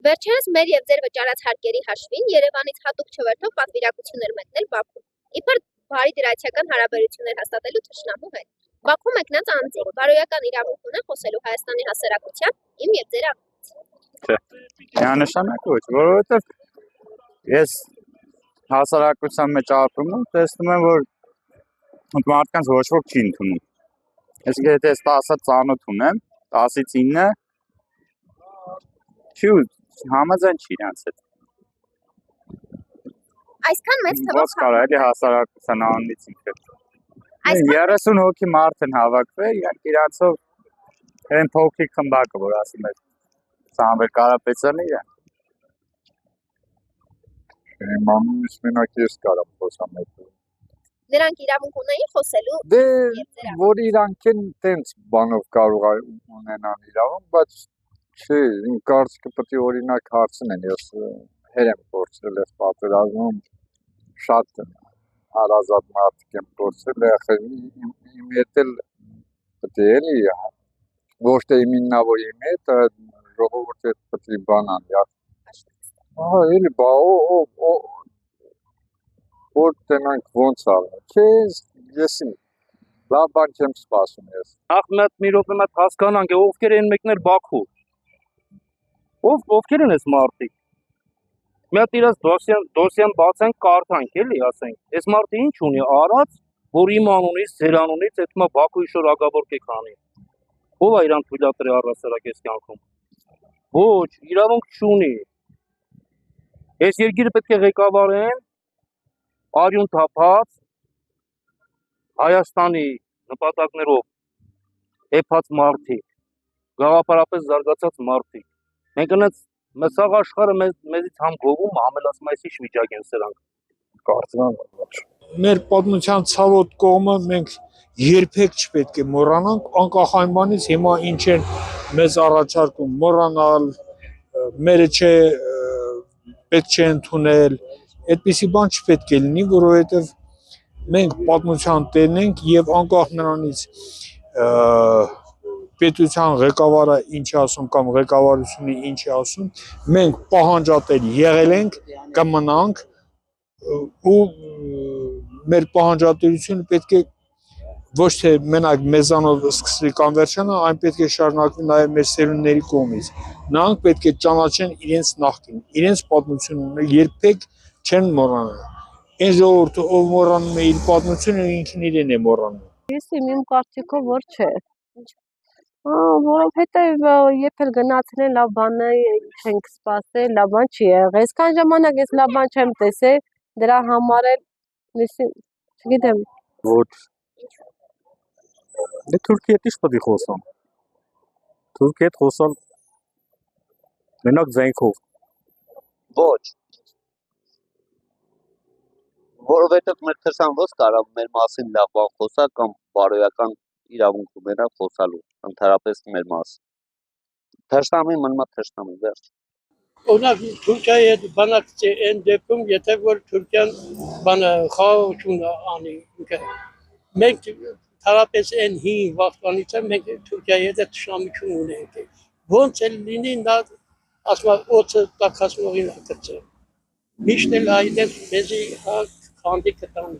Վերջերս մեր եւ ձեր վճարած հարկերի հաշվին Երևանից հատուկ չվերթով պատվիրակություններ մեկնել Բաքու։ Իբր բարի դրացիական հարաբերություններ հաստատելու թշնամու հետ։ Բաքու մեկնած անձին բարոյական իրավունք ունեն խոսելու Հայաստանի հասարակության իմ եւ ձեր առջև։ Չէ, միանշանակ ոչ, որովհետեւ ես հասարակության մեջ ապրում եմ, տեսնում եմ, որ մարդկանց ոչ ոք չի ընդունում։ Ես եթե 10 ծանոթ ունեմ, 10-ից 9 չի համաձայն չի իրանց հետ։ Այսքան մեծ թվով Ոնց կարա էլի հասարակության անունից ինքը։ 30 հոգի մարդ են հավաքվել, իրանցով այն փոքրիկ խմբակը, որ ասում է Սամվել Կարապետյանը իրան։ Մանուս մենակ ես կարամ խոսամ այդ։ Նրանք իրավունք ունեին խոսելու։ Դե որ իրանք են տենց բանով կարող ունենան իրավունք, բայց չէ, իմ կարծիքը պետք է օրինակ հարցնեն, ես հեր եմ փորձել այս պատերազմում շատ հարազատ մարդիկ եմ փորձել, իմ հետ էլ պետք է էլի ոչ թե իմ իննավոր իմ հետ, ժողովուրդը պետք է բանան, ահա էլի բա որ տենանք ոնց ալնի, չէ, եսին լավ բան չեմ սպասում ես։ Նախ մի րոպե մատ հասկանանք, ովքեր են մեկնել Բաքու։ Ովքեր են այս մարդիկ։ Մի հատ իրաց դոսյան բացենք, կարդանք, էլի ասենք։ Այս մարդը ինչ ունի արած, որ իմ անունից, ձեր անունից հետո Բաքուի շնորհակալորդ եք անի։ Ո՞վ է իրան թույլատրի առասարակ այս կյանքում։ Ոչ, իրավունք չունի։ Այս երկիրը պետք է ղեկավարեն արյուն թափած Հայաստանի նպատակներով էփած մարդիկ, գաղափարապես զարգացած մարդիկ։ Մենք այնց մսաղ աշխարհը մեզից համ գովում, համ էլ ասում այս ինչ վիճակ են սրանք։ Կարծում եմ ոչ։ Մեր պատմության ցավոտ կողմը մենք երբեք չպետք է մոռանանք, անկախ այն բանից հիմա ինչ են մեզ առաջարկում մոռանալ, մերը չէ պետք չէ ընդունել, այդպիսի բան չպետք է լինի, որովհետև մենք պատմության տերն ենք եւ անկախ նրանից պետության ղեկավարը ինչ է ասում կամ ղեկավարությունը ինչ է ասում, մենք պահանջատեր եղել ենք, կմնանք ու մեր պահանջատիրությունը պետք է ոչ թե մենակ մեզանով սկսվի կամ վերջանա, այն պետք է շարունակվի նաև մեր սերունդների կողմից։ Նրանք պետք է ճանաչեն իրենց նախկին, իրենց պատմությունը երբեք չեն մոռանա։ Այն ժողովուրդը, ով մոռանում է իր պատմությունը, ինքն իրեն է մոռանում։ Ես իմ կարծիքով որ չէ։ Որովհետև երբ էլ գնացել լավ բաներ չենք սպասել, լավ բան չի եղել։ Այսքան ժամանակ ես լավ բան չեմ տեսել, դրա համար էլ չգիտեմ։ Ոչ։ Դե Թուրքիա հետ ի՞նչ պետք է խոսամ։ Թուրքիա հետ խոսալ մենակ ձայնքով։ Ոչ։ Որովհետև մեր թշան ոնց կարող մեր մասին լավ բան խոսա կամ բարոյական իրավունք ունենա խոսալու, ընդհանրապես մեր մասին։ Թշնամի մնա թշնամի, վերջ։ Օրինակ Թուրքիայի հետ բանակցի այն դեպքում, եթե որ Թուրքիան բանը խաղաղություն անի, մենք թարապես այն հին վաղտանից մենք Թուրքիայի հետ թշնամություն ունենք։ Ոնց էլ լինի նա ասում օծը տակածողին ակրծել։ Միշտ էլ այդպես մեզի քանդի կտան։